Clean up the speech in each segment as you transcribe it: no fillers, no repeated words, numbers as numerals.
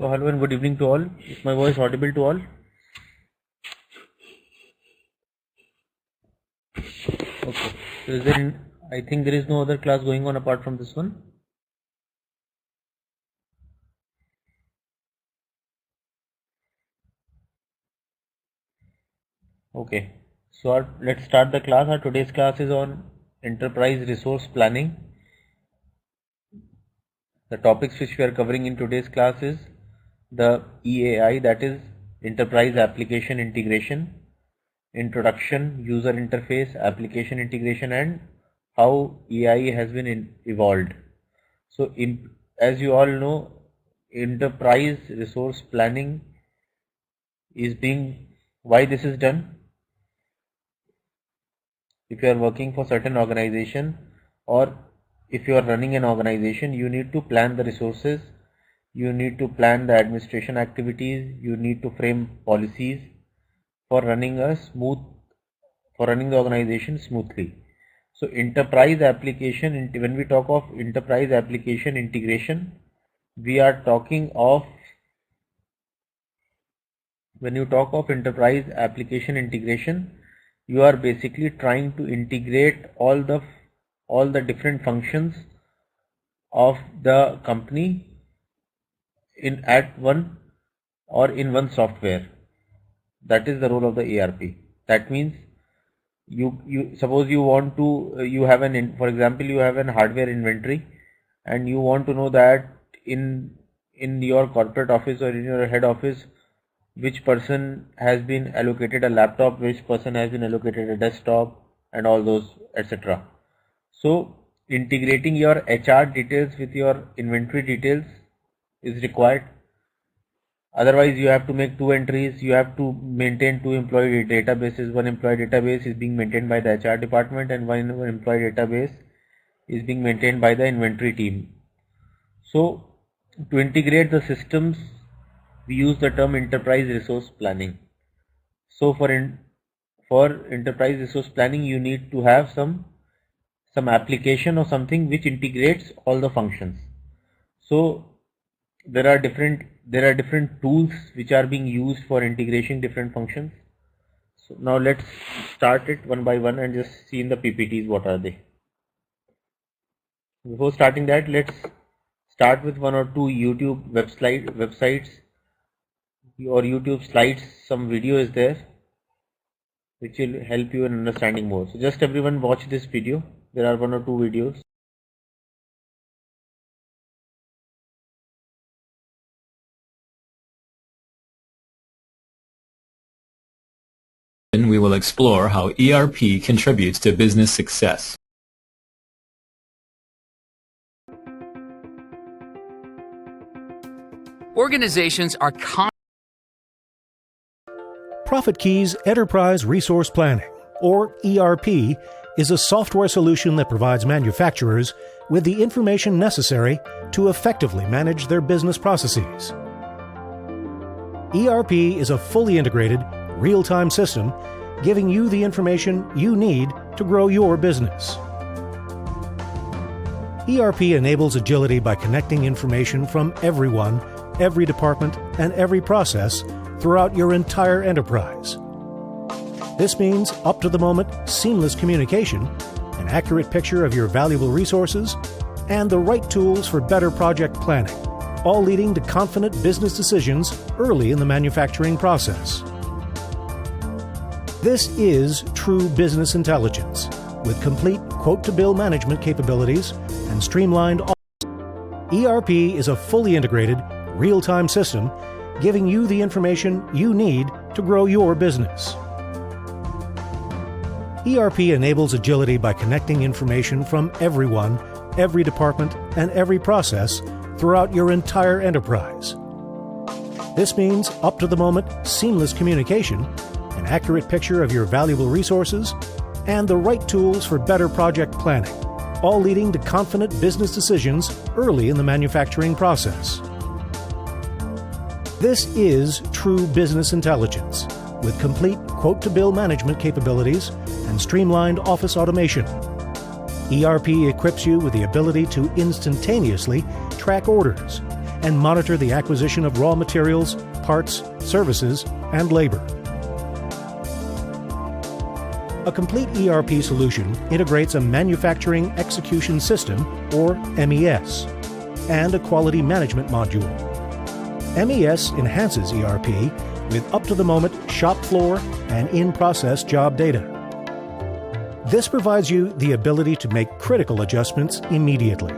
So hello and good evening to all. Is my voice audible to all? Okay. So is there? I think there is no other class going on apart from this one. Okay. So let's start the class. Our today's class is on enterprise resource planning. The topics which we are covering in today's class is the EAI, that is Enterprise Application Integration, Introduction, User Interface, Application Integration, and how EAI has been evolved. So as you all know, enterprise resource planning is why this is done. If you are working for certain organization, or if you are running an organization, you need to plan the resources, you need to plan the administration activities, you need to frame policies for running the organization smoothly. So enterprise application, when we talk of enterprise application integration, we are talking of, when you talk of enterprise application integration, you are basically trying to integrate all the different functions of the company in one software. That is the role of the ERP. That means you suppose you want to for example you have an hardware inventory, and you want to know that in your corporate office or in your head office, which person has been allocated a laptop, which person has been allocated a desktop, and all those, etc. So integrating your HR details with your inventory details is required. Otherwise you have to make two entries, you have to maintain two employee databases. One employee database is being maintained by the HR department, and one employee database is being maintained by the inventory team. So to integrate the systems, we use the term enterprise resource planning. So for enterprise resource planning, you need to have some application or something which integrates all the functions. So there are different tools which are being used for integrating different functions. So now let's start it one by one and just see in the PPTs what are they. Before starting that, let's start with one or two YouTube websites or YouTube slides. Some video is there which will help you in understanding more. So just everyone watch this video. There are one or two videos. We will explore how ERP contributes to business success. Organizations are ProfitKey's Enterprise Resource Planning, or ERP, is a software solution that provides manufacturers with the information necessary to effectively manage their business processes. ERP is a fully integrated, real-time system giving you the information you need to grow your business. ERP enables agility by connecting information from everyone, every department, and every process throughout your entire enterprise. This means up-to-the-moment, seamless communication, an accurate picture of your valuable resources, and the right tools for better project planning, all leading to confident business decisions early in the manufacturing process. This is true business intelligence, with complete quote-to-bill management capabilities and streamlined. ERP is a fully integrated, real-time system giving you the information you need to grow your business. ERP enables agility by connecting information from everyone, every department, and every process throughout your entire enterprise. This means up-to-the-moment, seamless communication, an accurate picture of your valuable resources, and the right tools for better project planning, all leading to confident business decisions early in the manufacturing process. This is true business intelligence, with complete quote-to-bill management capabilities and streamlined office automation. ERP equips you with the ability to instantaneously track orders, and monitor the acquisition of raw materials, parts, services, and labor. A complete ERP solution integrates a manufacturing execution system, or MES, and a quality management module. MES enhances ERP with up-to-the-moment shop floor and in-process job data. This provides you the ability to make critical adjustments immediately.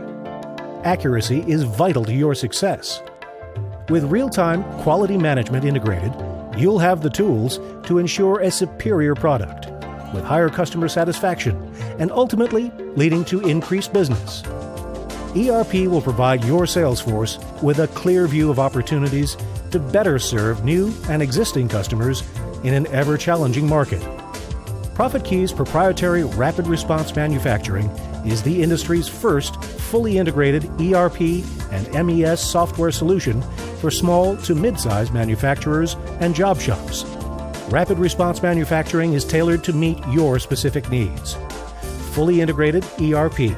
Accuracy is vital to your success. With real-time quality management integrated, you'll have the tools to ensure a superior product with higher customer satisfaction and ultimately leading to increased business. ERP will provide your sales force with a clear view of opportunities to better serve new and existing customers in an ever-challenging market. ProfitKey's proprietary rapid response manufacturing is the industry's first fully integrated ERP and MES software solution for small to mid-sized manufacturers and job shops. Rapid response manufacturing is tailored to meet your specific needs. Fully integrated ERP,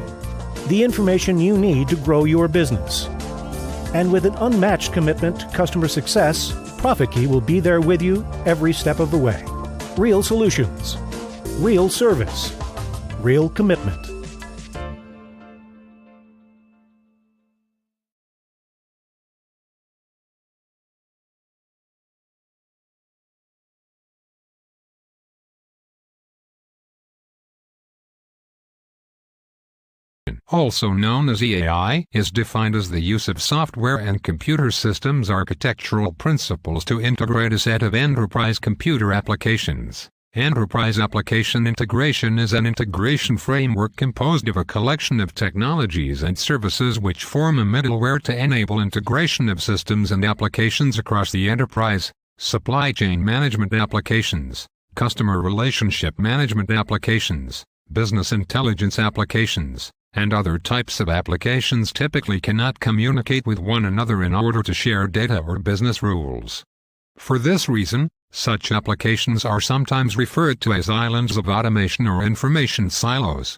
the information you need to grow your business. And with an unmatched commitment to customer success, ProfitKey will be there with you every step of the way. Real solutions, real service, real commitment. Also known as EAI, is defined as the use of software and computer systems architectural principles to integrate a set of enterprise computer applications. Enterprise application integration is an integration framework composed of a collection of technologies and services which form a middleware to enable integration of systems and applications across the enterprise. Supply chain management applications, customer relationship management applications, business intelligence applications, and other types of applications typically cannot communicate with one another in order to share data or business rules. For this reason, such applications are sometimes referred to as islands of automation or information silos.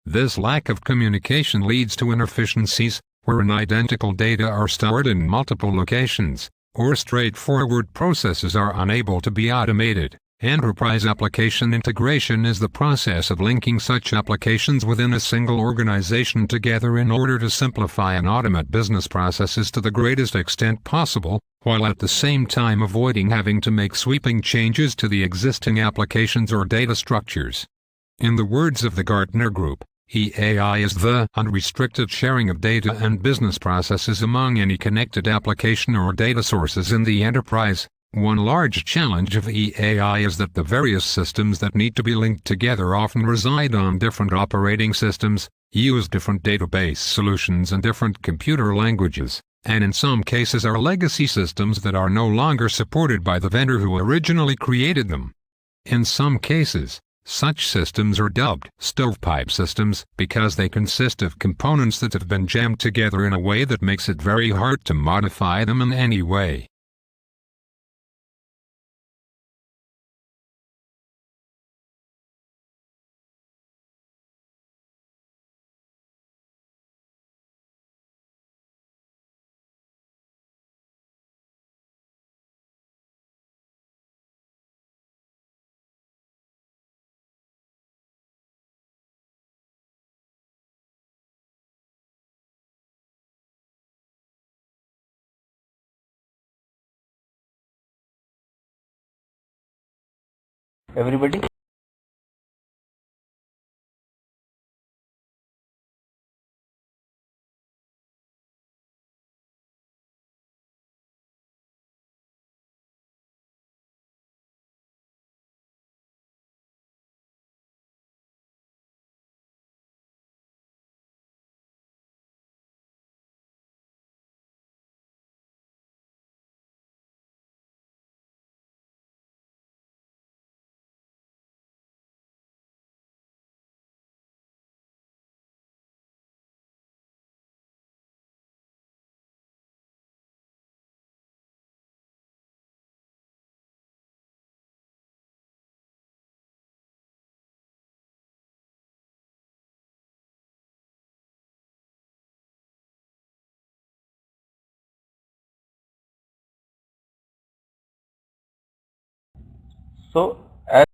This lack of communication leads to inefficiencies, wherein identical data are stored in multiple locations, or straightforward processes are unable to be automated. Enterprise application integration is the process of linking such applications within a single organization together in order to simplify and automate business processes to the greatest extent possible, while at the same time avoiding having to make sweeping changes to the existing applications or data structures. In the words of the Gartner Group, EAI is the unrestricted sharing of data and business processes among any connected application or data sources in the enterprise. One large challenge of EAI is that the various systems that need to be linked together often reside on different operating systems, use different database solutions and different computer languages, and in some cases are legacy systems that are no longer supported by the vendor who originally created them. In some cases, such systems are dubbed stovepipe systems because they consist of components that have been jammed together in a way that makes it very hard to modify them in any way. Everybody. So as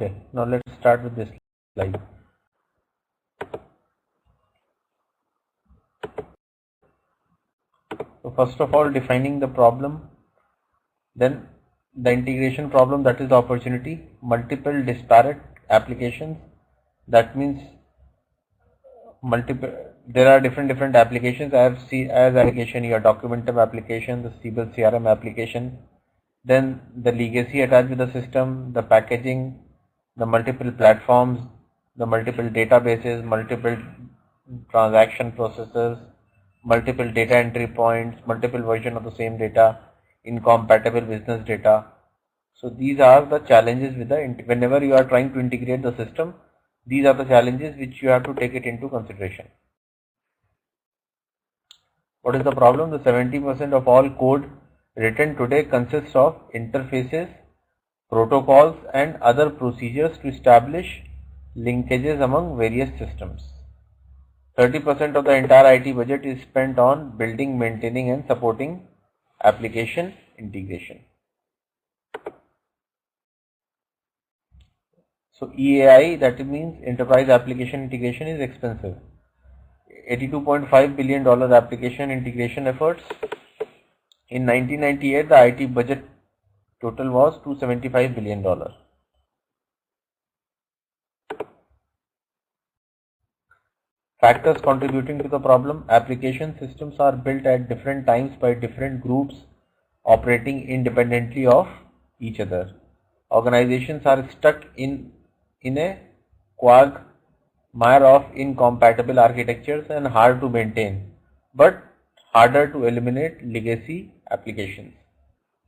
Okay, now let's start with this slide. So first of all, defining the problem, then the integration problem, that is the opportunity, multiple disparate applications, that means there are different applications. As application, your documentum application, the Siebel CRM application, then the legacy attached with the system, the packaging, the multiple platforms, the multiple databases, multiple transaction processes, multiple data entry points, multiple version of the same data, incompatible business data. So these are the challenges with whenever you are trying to integrate the system, these are the challenges which you have to take it into consideration. What is the problem? The 70% of all code written today consists of interfaces, protocols and other procedures to establish linkages among various systems. 30% of the entire IT budget is spent on building, maintaining and supporting application integration. So EAI, that means Enterprise Application Integration, is expensive. $82.5 billion application integration efforts. In 1998, the IT budget total was $275 billion. Factors contributing to the problem: application systems are built at different times by different groups operating independently of each other. Organizations are stuck in a quagmire of incompatible architectures and hard to maintain, but harder to eliminate legacy applications.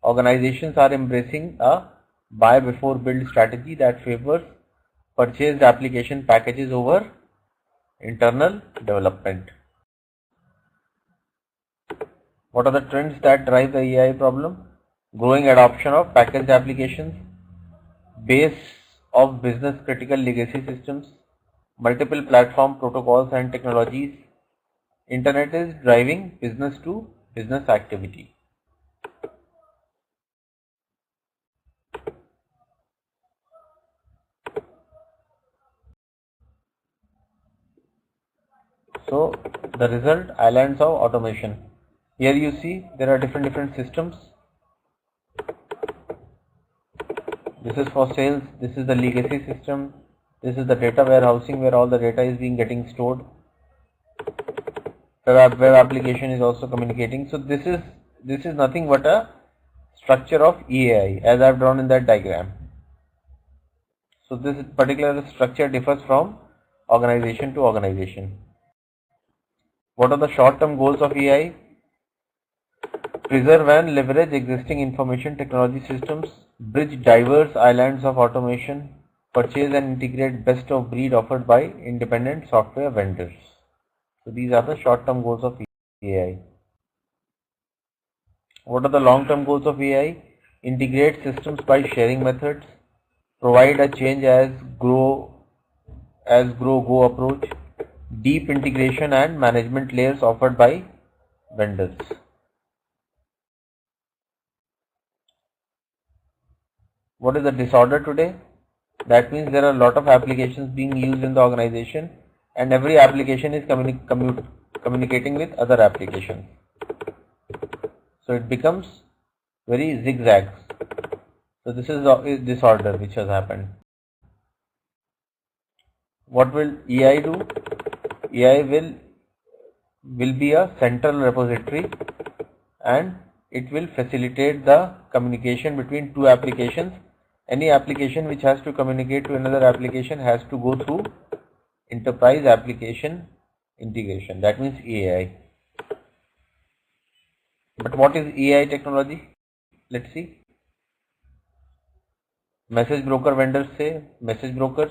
Organizations are embracing a buy before build strategy that favors purchased application packages over internal development. What are the trends that drive the AI problem? Growing adoption of packaged applications, base of business critical legacy systems, multiple platform protocols and technologies. Internet is driving business to business activity. So the result, islands of automation. Here you see there are different systems. This is for sales, this is the legacy system, this is the data warehousing where all the data is getting stored. Web application is also communicating. So this is nothing but a structure of EAI as I have drawn in that diagram. So this particular structure differs from organization to organization. What are the short-term goals of EAI? Preserve and leverage existing information technology systems, bridge diverse islands of automation, purchase and integrate best of breed offered by independent software vendors. So these are the short-term goals of EAI. What are the long-term goals of EAI? Integrate systems by sharing methods, provide a change as grow go approach, deep integration and management layers offered by vendors. What is the disorder today? That means there are a lot of applications being used in the organization and every application is communicating with other applications. So it becomes very zigzags. So this is the disorder which has happened. What will EI do? EI will be a central repository and it will facilitate the communication between two applications. Any application which has to communicate to another application has to go through Enterprise Application Integration, that means EAI. But what is EAI technology? Let's see. Message broker vendors say message brokers.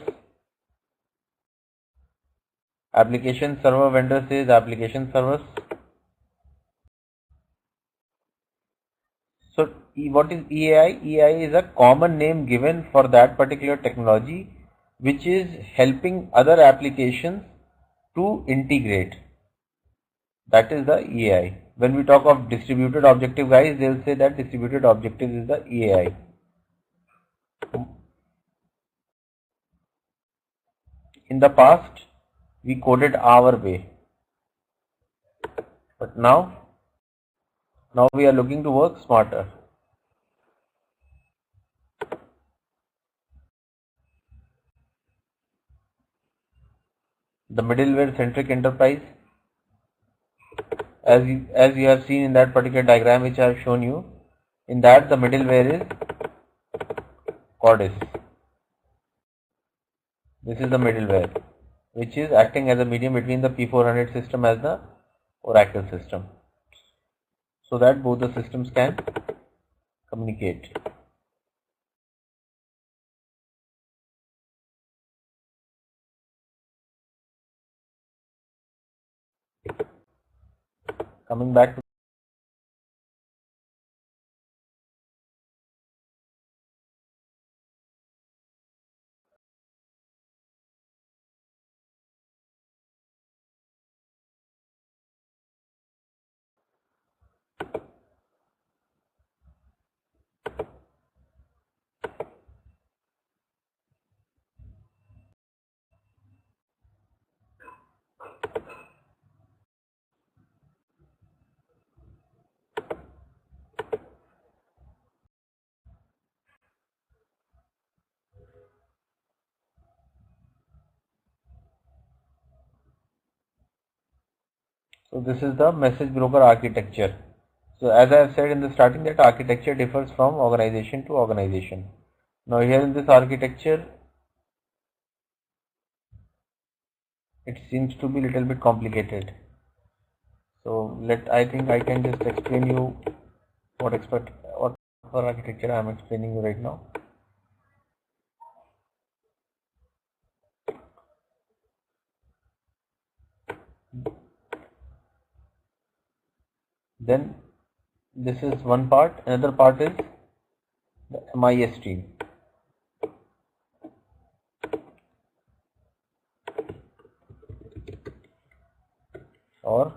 Application server vendor says application servers. So what is EAI? EAI is a common name given for that particular technology which is helping other applications to integrate. That is the EAI. When we talk of distributed objective guys, they will say that distributed objective is the EAI. in the past we coded our way, but now we are looking to work smarter. The middleware centric enterprise, as you have seen in that particular diagram which I have shown you, in that the middleware is Cordis. This is the middleware which is acting as a medium between the P400 system as the Oracle system, so that both the systems can communicate. Coming back to So this is the message broker architecture. So as I have said in the starting, that architecture differs from organization to organization. Now here in this architecture, it seems to be a little bit complicated. So I think I can just explain you what architecture I am explaining you right now. Then this is one part. Another part is the MIS stream. Or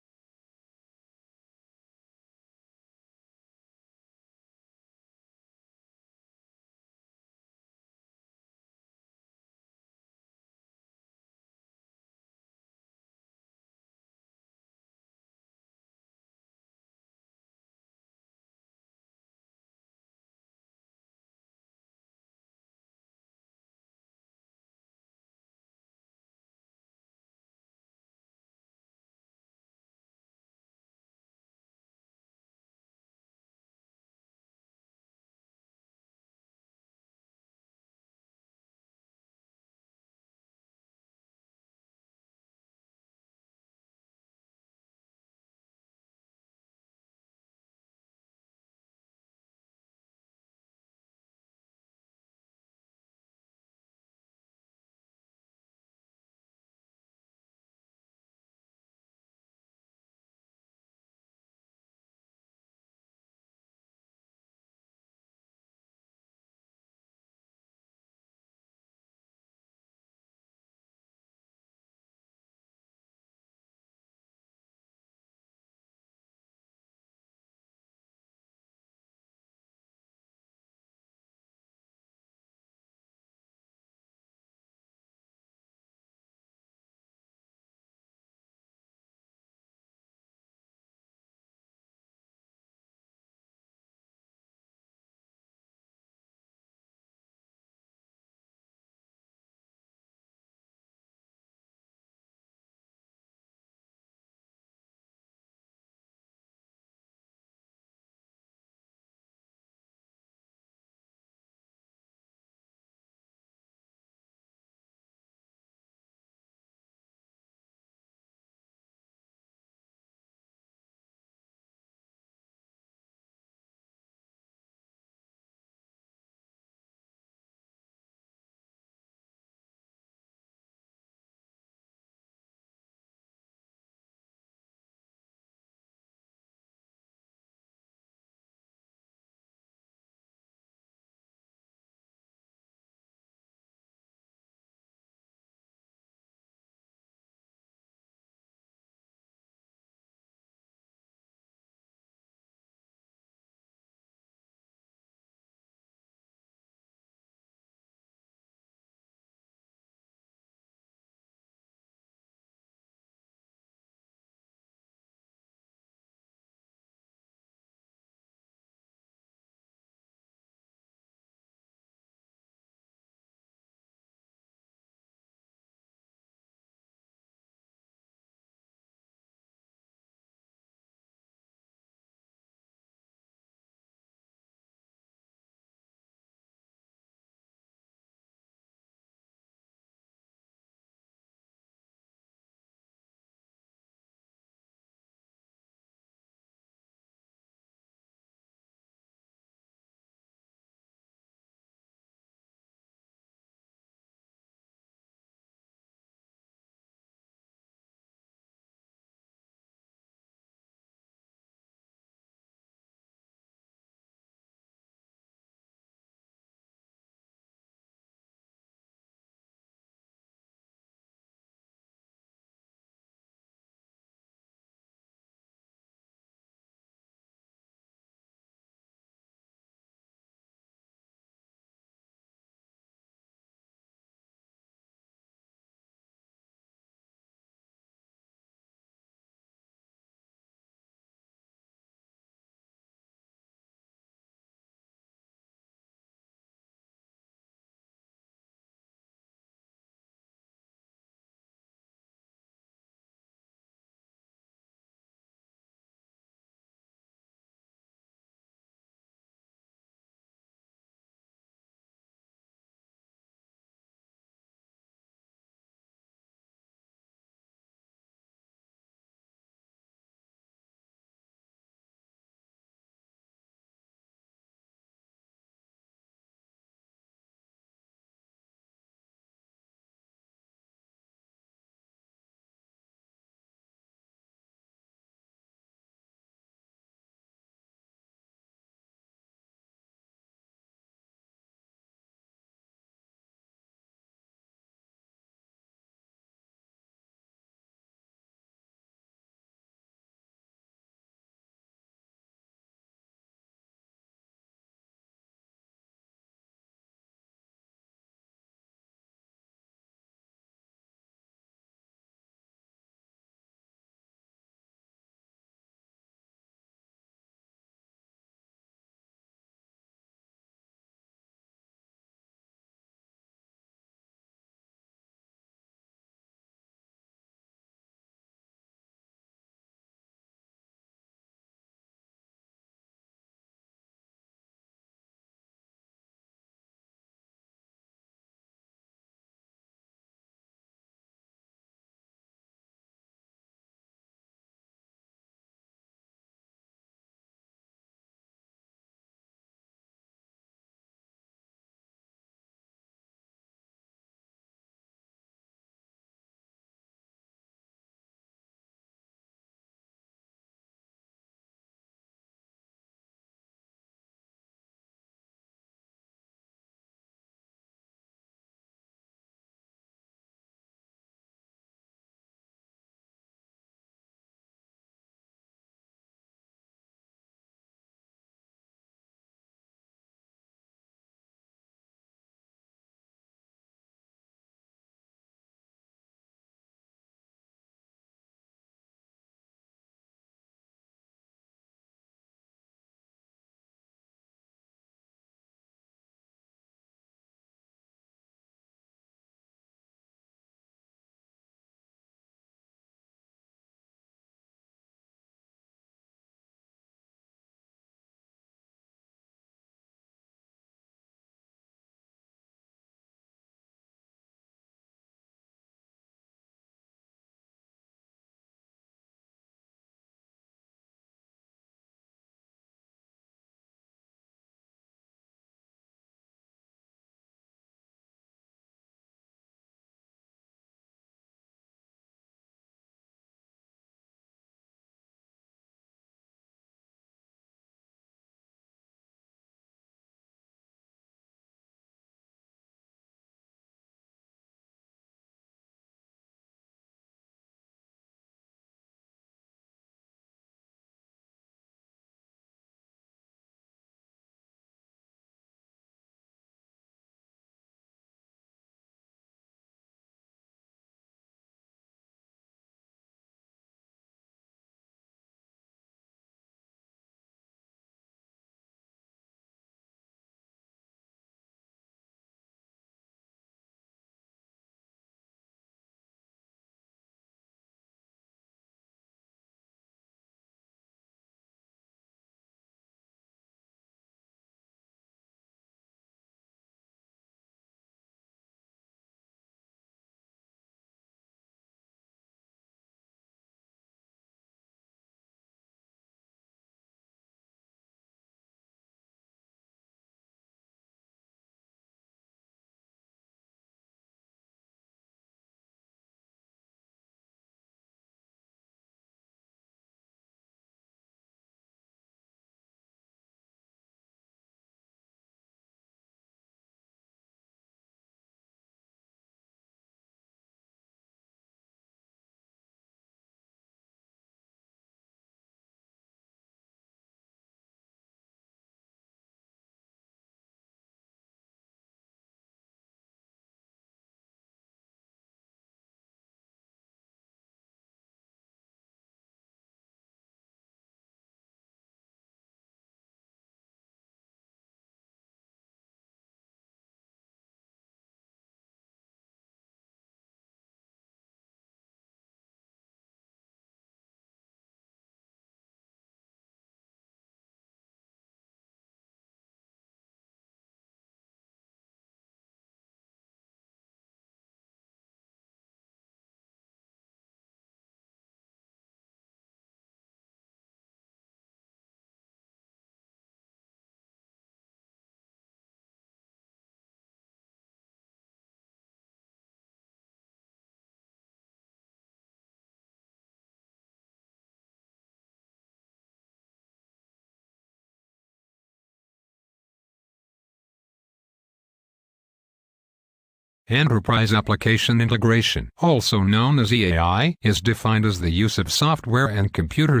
Enterprise Application Integration, also known as EAI, is defined as the use of software and computer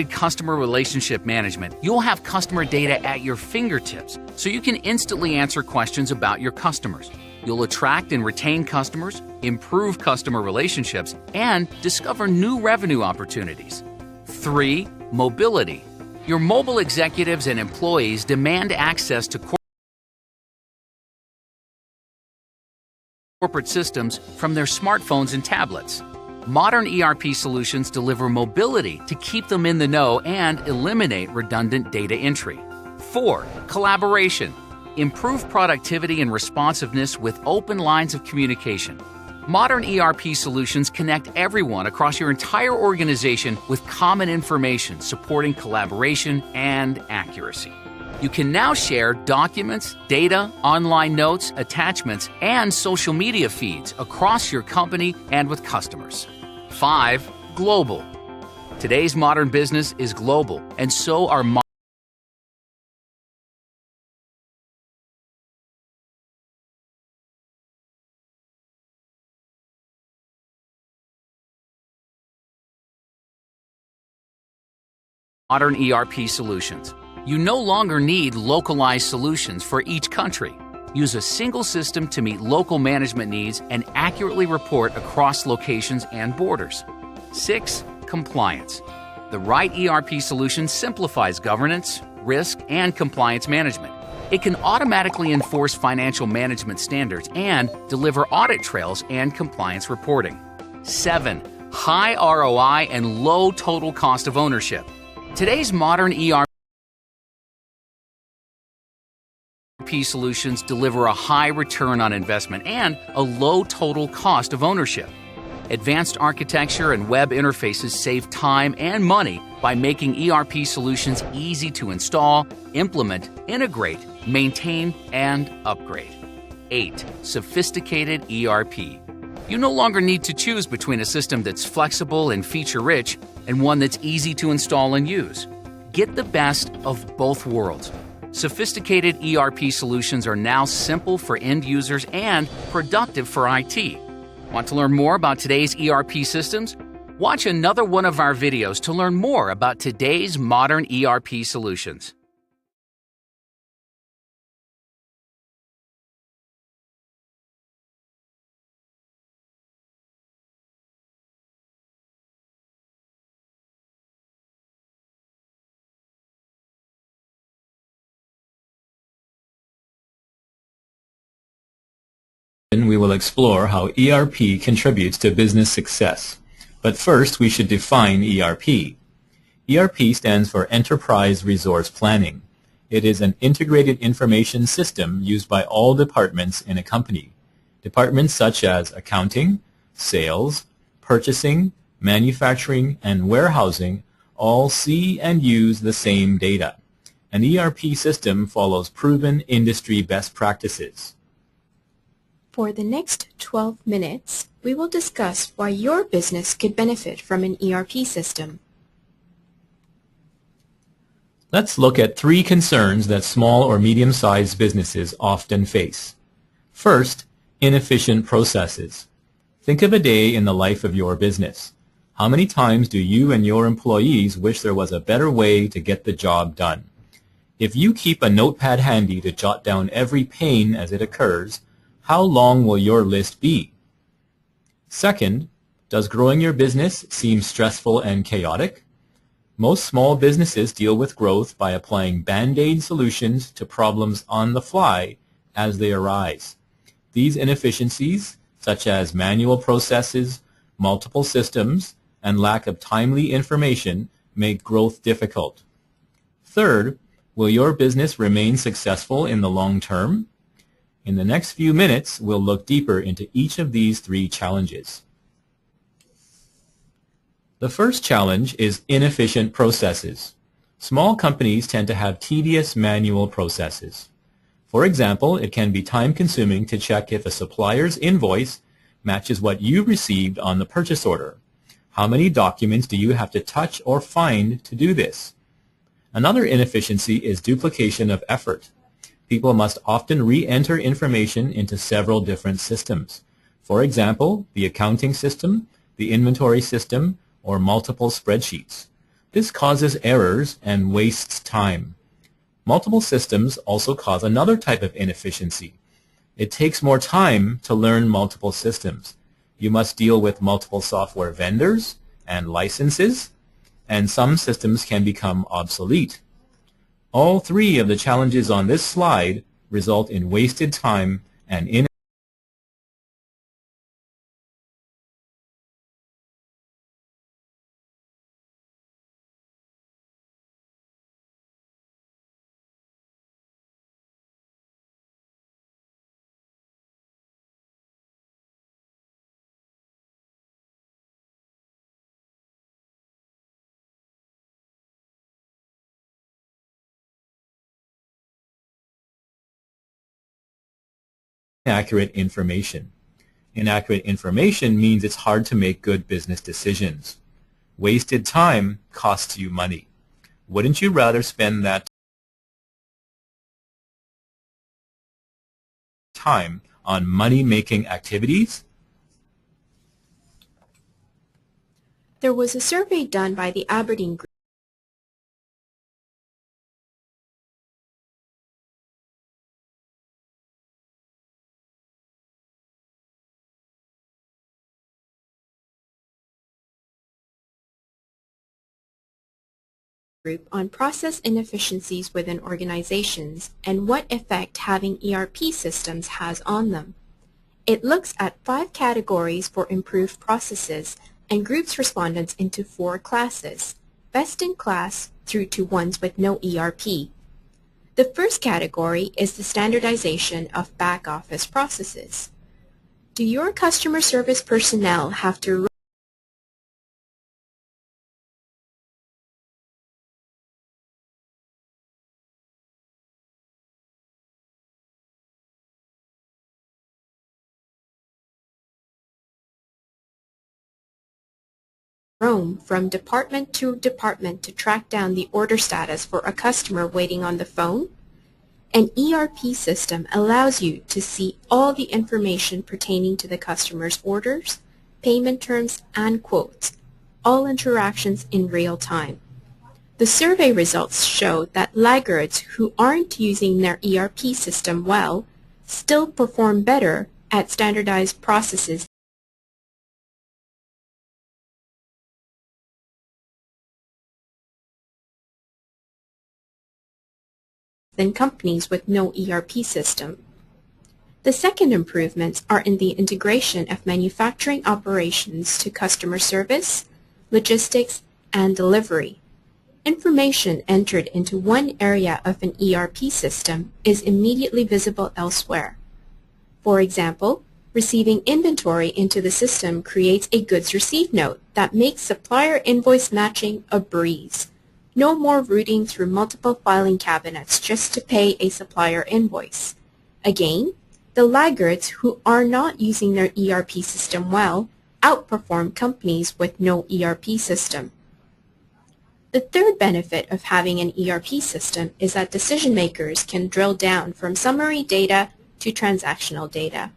customer relationship management, you'll have customer data at your fingertips so you can instantly answer questions about your customers. You'll attract and retain customers, improve customer relationships, and discover new revenue opportunities. 3. Mobility. Your mobile executives and employees demand access to corporate systems from their smartphones and tablets. Modern ERP solutions deliver mobility to keep them in the know and eliminate redundant data entry. 4. Collaboration. Improve productivity and responsiveness with open lines of communication. Modern ERP solutions connect everyone across your entire organization with common information supporting collaboration and accuracy. You can now share documents, data, online notes, attachments, and social media feeds across your company and with customers. 5. Global. Today's modern business is global, and so are Modern ERP solutions. You no longer need localized solutions for each country. Use a single system to meet local management needs and accurately report across locations and borders. 6. Compliance. The right ERP solution simplifies governance, risk, and compliance management. It can automatically enforce financial management standards and deliver audit trails and compliance reporting. 7. High ROI and low total cost of ownership. Today's modern ERP solutions deliver a high return on investment and a low total cost of ownership. Advanced architecture and web interfaces save time and money by making ERP solutions easy to install, implement, integrate, maintain, and upgrade. 8. Sophisticated ERP. You no longer need to choose between a system that's flexible and feature-rich and one that's easy to install and use. Get the best of both worlds. Sophisticated ERP solutions are now simple for end users and productive for IT. Want to learn more about today's ERP systems? Watch another one of our videos to learn more about today's modern ERP solutions. We will explore how ERP contributes to business success. But first, we should define ERP. ERP stands for Enterprise Resource Planning. It is an integrated information system used by all departments in a company. Departments such as accounting, sales, purchasing, manufacturing, and warehousing all see and use the same data. An ERP system follows proven industry best practices. For the next 12 minutes, we will discuss why your business could benefit from an ERP system. Let's look at 3 concerns that small or medium-sized businesses often face. First, inefficient processes. Think of a day in the life of your business. How many times do you and your employees wish there was a better way to get the job done? If you keep a notepad handy to jot down every pain as it occurs, how long will your list be? Second, does growing your business seem stressful and chaotic? Most small businesses deal with growth by applying band-aid solutions to problems on the fly as they arise. These inefficiencies, such as manual processes, multiple systems, and lack of timely information, make growth difficult. Third, will your business remain successful in the long term? In the next few minutes, we'll look deeper into each of these 3 challenges. The first challenge is inefficient processes. Small companies tend to have tedious manual processes. For example, it can be time-consuming to check if a supplier's invoice matches what you received on the purchase order. How many documents do you have to touch or find to do this? Another inefficiency is duplication of effort. People must often re-enter information into several different systems. For example, the accounting system, the inventory system, or multiple spreadsheets. This causes errors and wastes time. Multiple systems also cause another type of inefficiency. It takes more time to learn multiple systems. You must deal with multiple software vendors and licenses, and some systems can become obsolete. All 3 of the challenges on this slide result in wasted time and inaccurate information. Inaccurate information means it's hard to make good business decisions. Wasted time costs you money. Wouldn't you rather spend that time on money-making activities? There was a survey done by the Aberdeen Group group on process inefficiencies within organizations and what effect having ERP systems has on them. It looks at 5 categories for improved processes and groups respondents into 4 classes, best in class through to ones with no ERP. The first category is the standardization of back-office processes. Do your customer service personnel have to roam from department to department to track down the order status for a customer waiting on the phone? An ERP system allows you to see all the information pertaining to the customer's orders, payment terms, and quotes, all interactions in real time. The survey results show that laggards who aren't using their ERP system well still perform better at standardized processes than companies with no ERP system. The second improvements are in the integration of manufacturing operations to customer service, logistics, and delivery. Information entered into one area of an ERP system is immediately visible elsewhere. For example, receiving inventory into the system creates a goods received note that makes supplier invoice matching a breeze. No more rooting through multiple filing cabinets just to pay a supplier invoice. Again, the laggards who are not using their ERP system well outperform companies with no ERP system. The third benefit of having an ERP system is that decision makers can drill down from summary data to transactional data.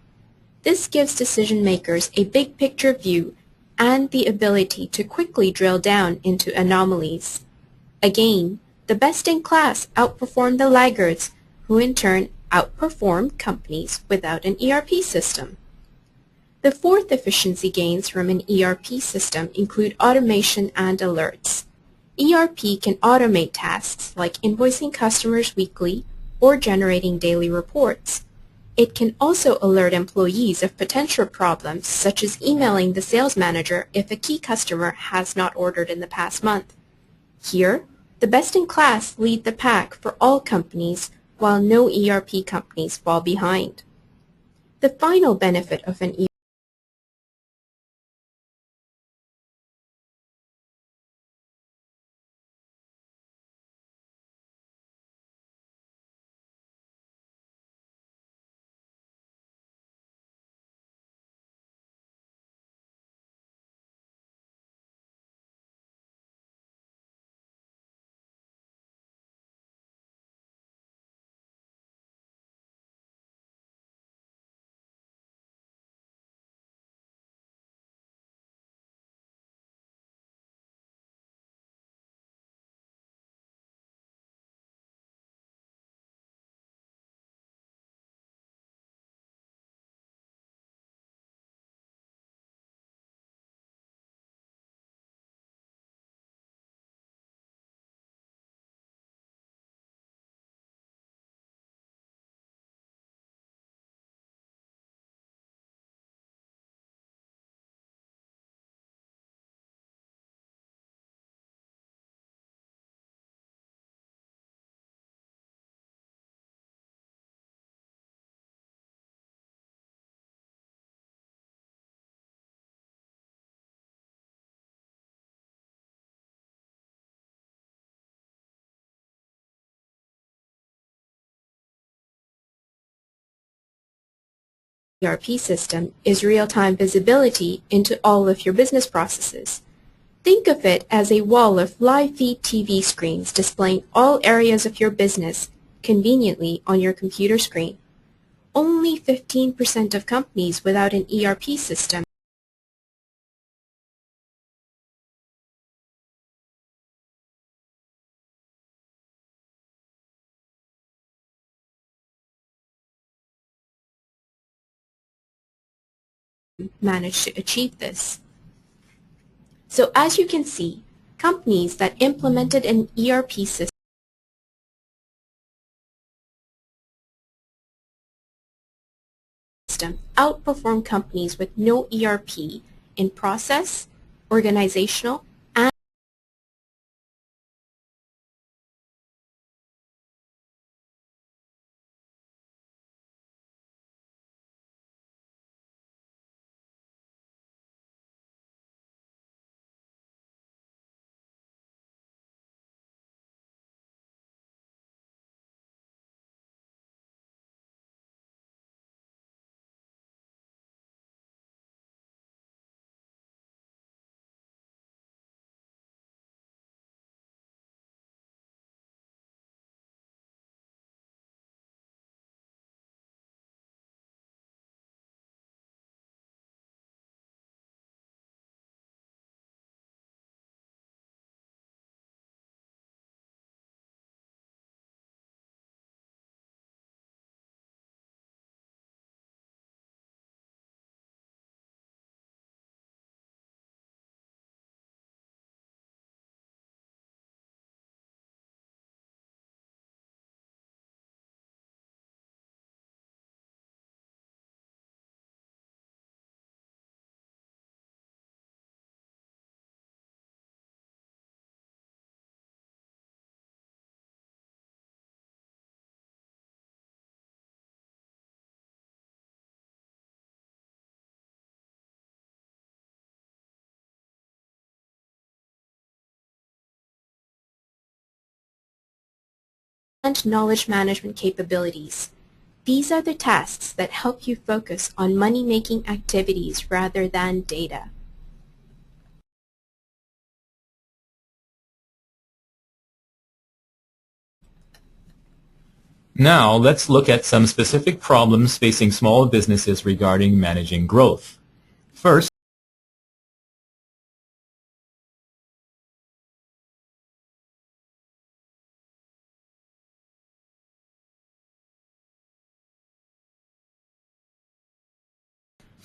This gives decision makers a big picture view and the ability to quickly drill down into anomalies. Again, the best in class outperform the laggards, who in turn outperform companies without an ERP system. The fourth efficiency gains from an ERP system include automation and alerts. ERP can automate tasks like invoicing customers weekly or generating daily reports. It can also alert employees of potential problems, such as emailing the sales manager if a key customer has not ordered in the past month. Here, the best-in-class lead the pack for all companies, while no ERP companies fall behind. The final benefit of an ERP system is real-time visibility into all of your business processes. Think of it as a wall of live feed TV screens displaying all areas of your business conveniently on your computer screen. Only 15% of companies without an ERP system manage to achieve this. So as you can see, Companies that implemented an ERP system outperform companies with no ERP in process, organizational, and knowledge management capabilities. These are the tasks that help you focus on money-making activities rather than data. Now, let's look at some specific problems facing small businesses regarding managing growth. First,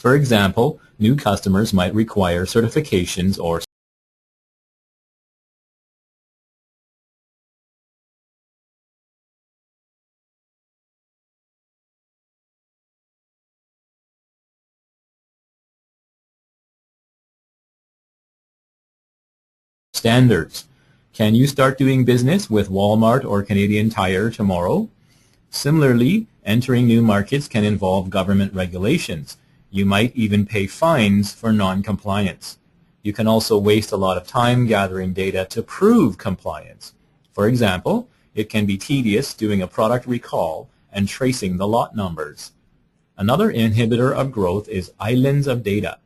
for example, new customers might require certifications or standards. Can you start doing business with Walmart or Canadian Tire tomorrow? Similarly, entering new markets can involve government regulations. You might even pay fines for non-compliance. You can also waste a lot of time gathering data to prove compliance. For example, it can be tedious doing a product recall and tracing the lot numbers. Another inhibitor of growth is islands of data.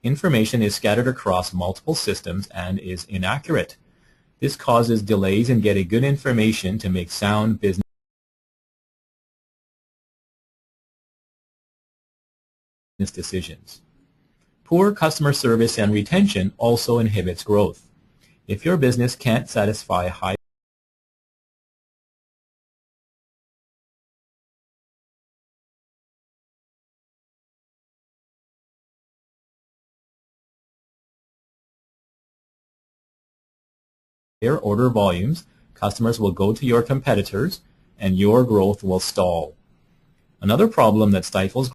Information is scattered across multiple systems and is inaccurate. This causes delays in getting good information to make sound business decisions. Poor customer service and retention also inhibits growth. If your business can't satisfy high order volumes, customers will go to your competitors and your growth will stall. Another problem that stifles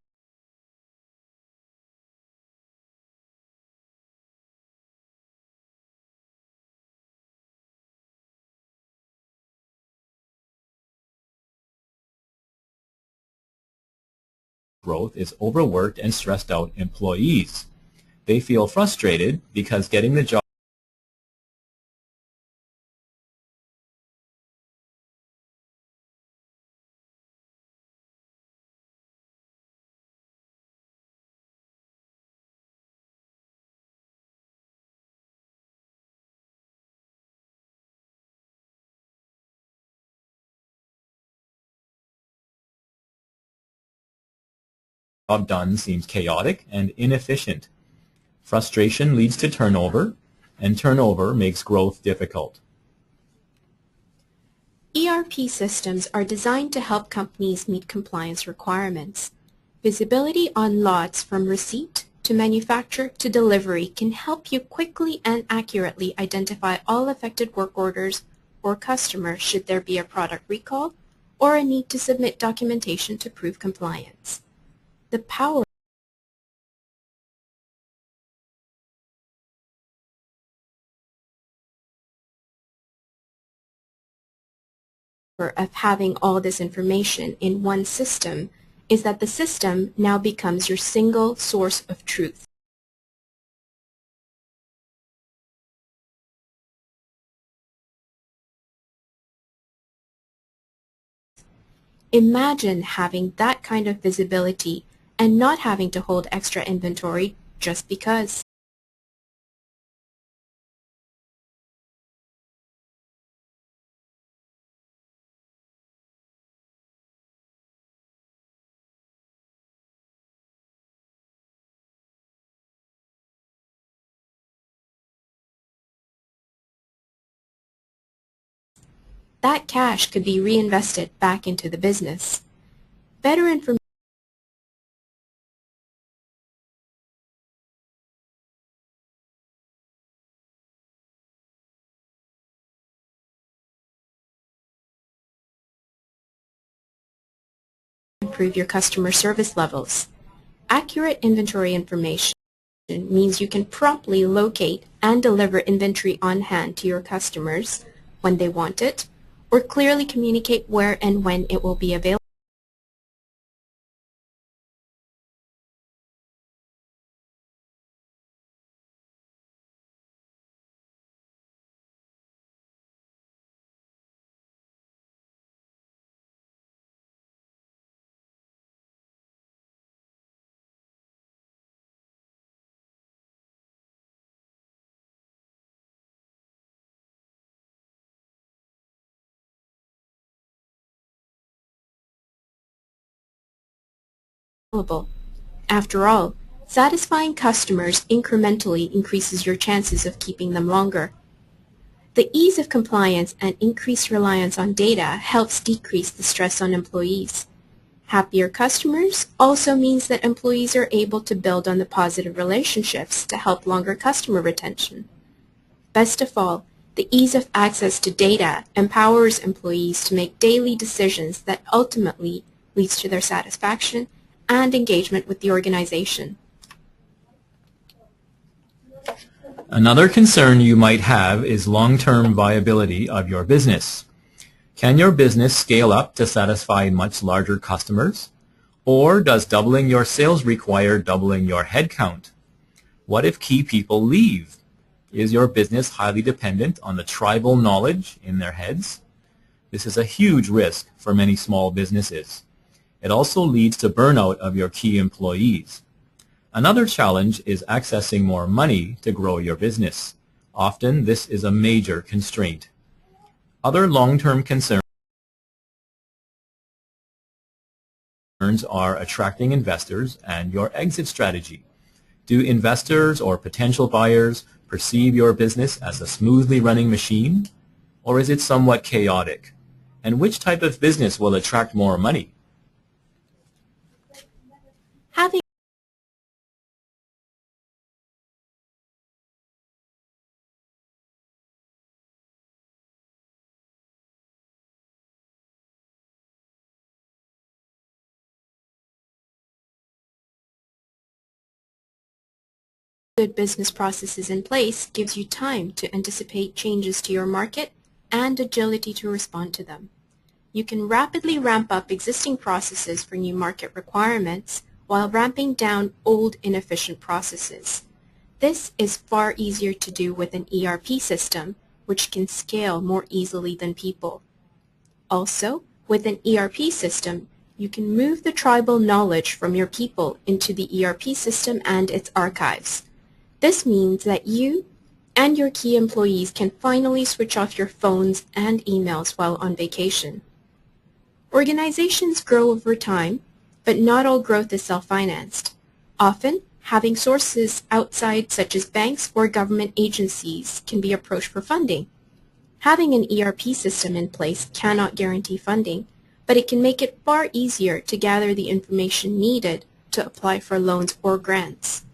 growth is overworked and stressed out employees. They feel frustrated because getting the job done seems chaotic and inefficient. Frustration leads to turnover, and turnover makes growth difficult. ERP systems are designed to help companies meet compliance requirements. Visibility on lots from receipt to manufacture to delivery can help you quickly and accurately identify all affected work orders or customers should there be a product recall or a need to submit documentation to prove compliance. The power of having all this information in one system is that the system now becomes your single source of truth. Imagine having that kind of visibility and not having to hold extra inventory just because. That cash could be reinvested back into the business. Better information improve your customer service levels. Accurate inventory information means you can promptly locate and deliver inventory on hand to your customers when they want it, or clearly communicate where and when it will be available. After all, satisfying customers incrementally increases your chances of keeping them longer. The ease of compliance and increased reliance on data helps decrease the stress on employees. Happier customers also means that employees are able to build on the positive relationships to help longer customer retention. Best of all, the ease of access to data empowers employees to make daily decisions that ultimately leads to their satisfaction and engagement with the organization. Another concern you might have is long-term viability of your business. Can your business scale up to satisfy much larger customers? Or does doubling your sales require doubling your headcount? What if key people leave? Is your business highly dependent on the tribal knowledge in their heads? This is a huge risk for many small businesses. It also leads to burnout of your key employees. Another challenge is accessing more money to grow your business. Often, this is a major constraint. Other long-term concerns are attracting investors and your exit strategy. Do investors or potential buyers perceive your business as a smoothly running machine, or is it somewhat chaotic? And which type of business will attract more money? Having good business processes in place gives you time to anticipate changes to your market and agility to respond to them. You can rapidly ramp up existing processes for new market requirements while ramping down old inefficient processes. This is far easier to do with an ERP system, which can scale more easily than people. Also, with an ERP system, you can move the tribal knowledge from your people into the ERP system and its archives. This means that you and your key employees can finally switch off your phones and emails while on vacation. Organizations grow over time, but not all growth is self-financed. Often, having sources outside such as banks or government agencies can be approached for funding. Having an ERP system in place cannot guarantee funding, but it can make it far easier to gather the information needed to apply for loans or grants.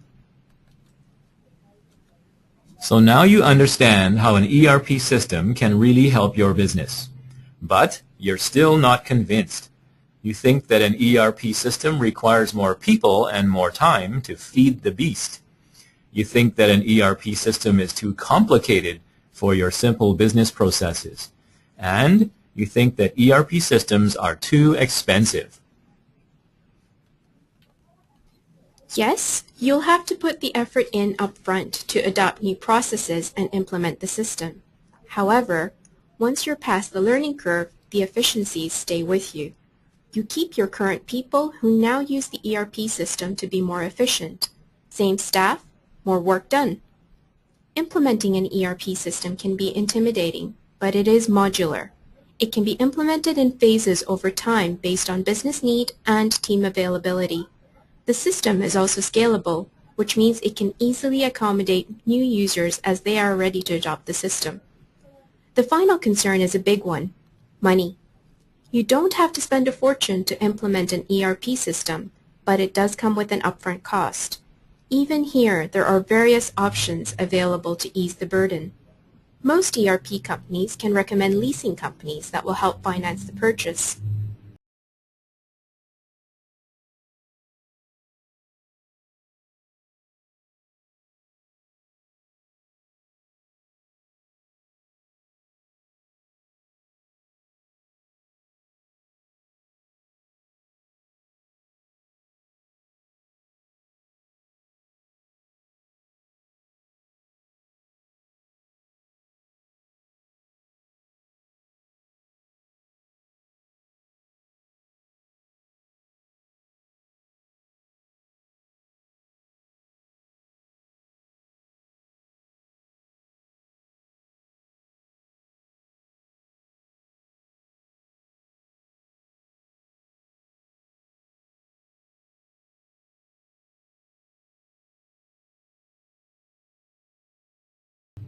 So now you understand how an ERP system can really help your business. But you're still not convinced. You think that an ERP system requires more people and more time to feed the beast. You think that an ERP system is too complicated for your simple business processes. And you think that ERP systems are too expensive. Yes, you'll have to put the effort in upfront to adopt new processes and implement the system. However, once you're past the learning curve, the efficiencies stay with you. You keep your current people who now use the ERP system to be more efficient. Same staff, more work done. Implementing an ERP system can be intimidating, but it is modular. It can be implemented in phases over time based on business need and team availability. The system is also scalable, which means it can easily accommodate new users as they are ready to adopt the system. The final concern is a big one: money. You don't have to spend a fortune to implement an ERP system, but it does come with an upfront cost. Even here, there are various options available to ease the burden. Most ERP companies can recommend leasing companies that will help finance the purchase.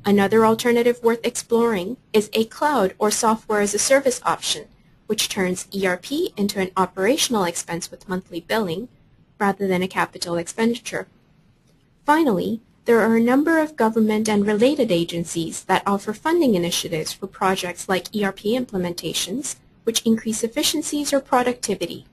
Another alternative worth exploring is a cloud or software as a service option, which turns ERP into an operational expense with monthly billing rather than a capital expenditure. Finally, there are a number of government and related agencies that offer funding initiatives for projects like ERP implementations, which increase efficiencies or productivity.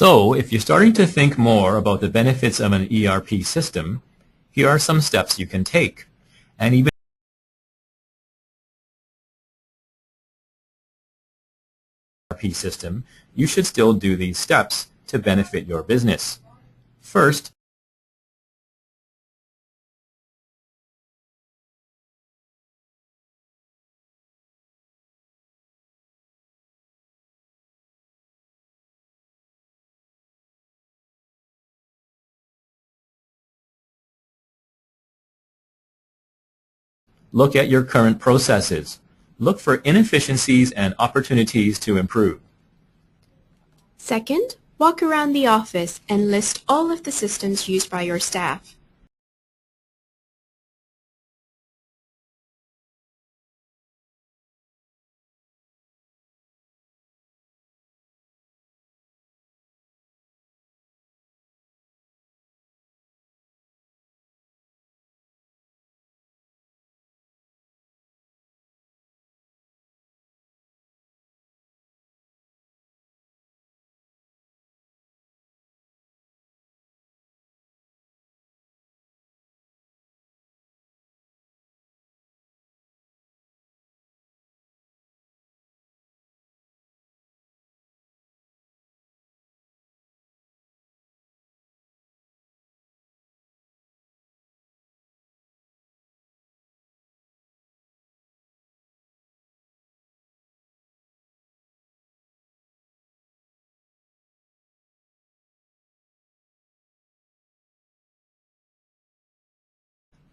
So, if you're starting to think more about the benefits of an ERP system, here are some steps you can take. And even ERP system, you should still do these steps to benefit your business. First, look at your current processes. Look for inefficiencies and opportunities to improve. Second, walk around the office and list all of the systems used by your staff.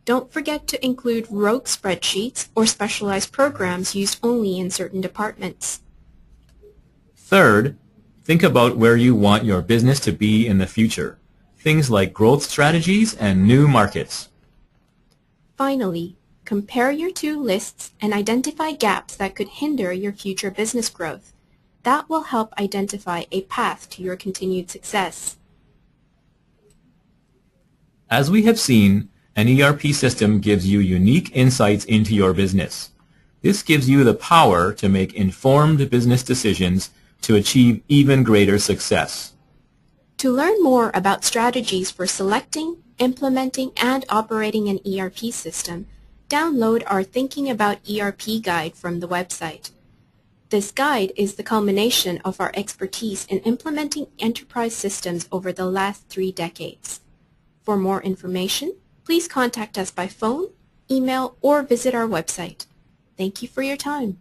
Don't forget to include rogue spreadsheets or specialized programs used only in certain departments. Third, think about where you want your business to be in the future. Things like growth strategies and new markets. Finally, Compare your two lists and identify gaps that could hinder your future business growth. That will help identify a path to your continued success. As we have seen, an ERP system gives you unique insights into your business. This gives you the power to make informed business decisions to achieve even greater success. To learn more about strategies for selecting, implementing, and operating an ERP system, download our Thinking About ERP guide from the website. This guide is the culmination of our expertise in implementing enterprise systems over the last 3 decades. For more information, please contact us by phone, email, or visit our website. Thank you for your time.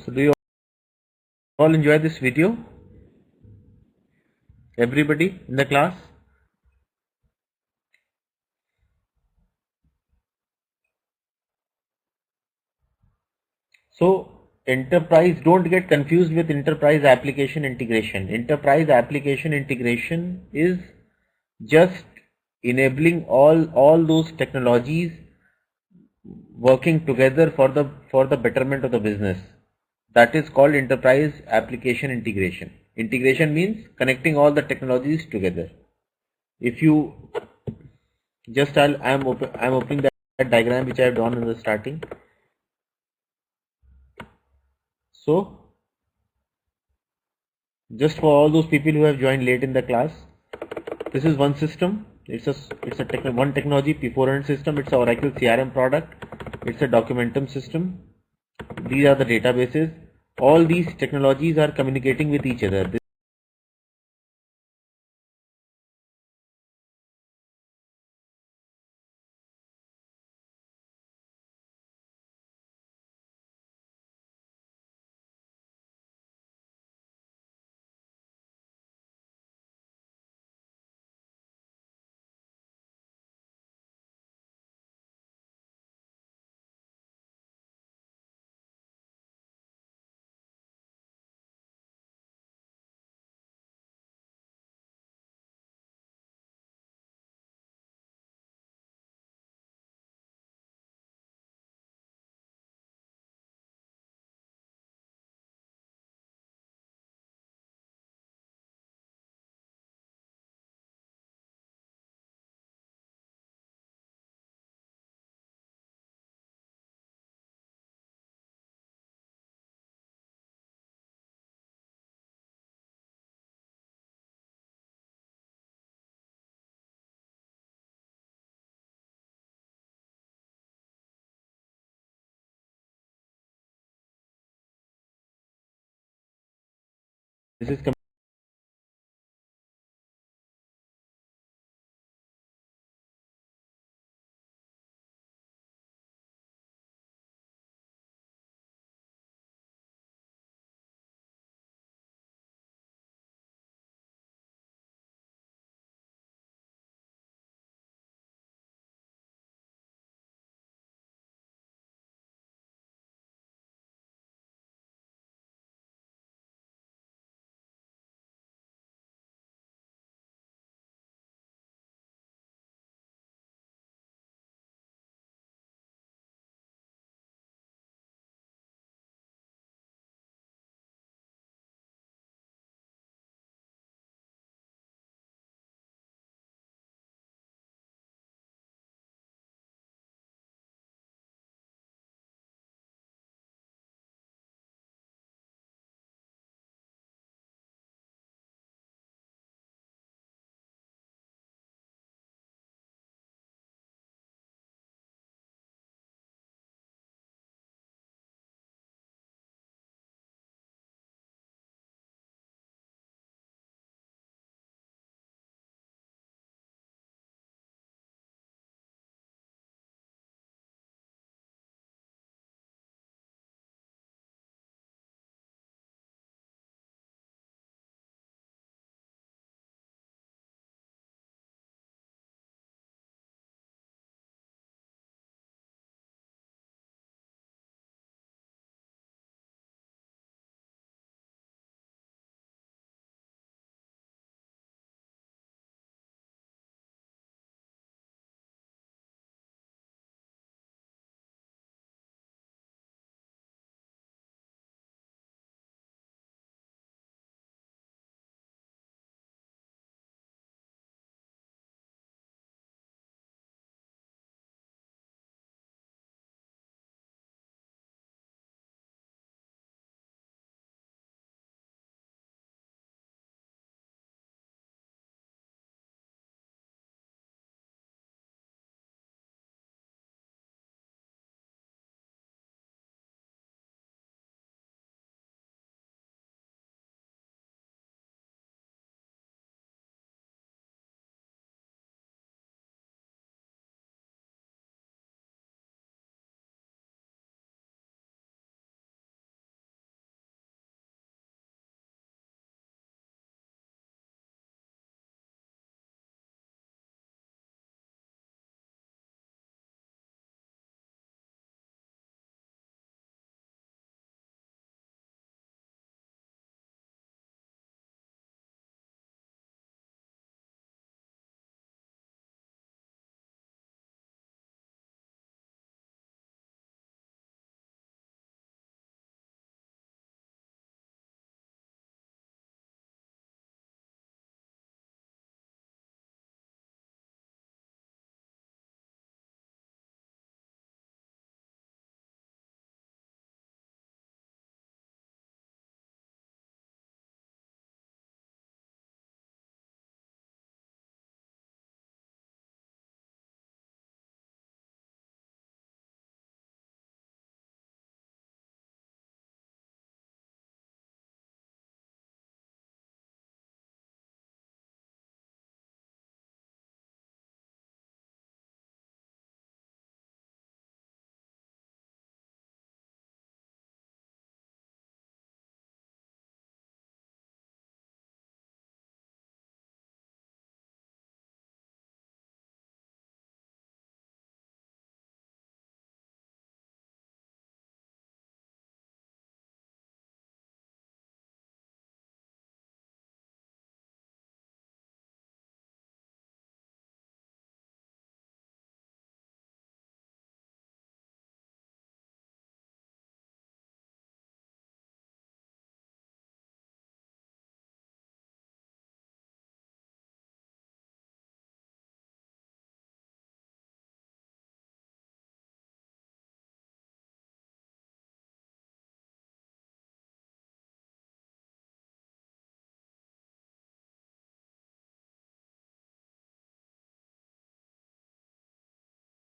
So do you all enjoy this video? Everybody in the class? So enterprise, don't get confused with enterprise application integration. Enterprise application integration is just enabling all those technologies working together for the betterment of the business. That is called enterprise application integration. Integration means connecting all the technologies together. If you just I'm opening that diagram which I have drawn in the starting. So just for all those people who have joined late in the class, this is one system. It's one technology, P400 system. It's a Oracle CRM product. It's a Documentum system. These are the databases. All these technologies are communicating with each other. This is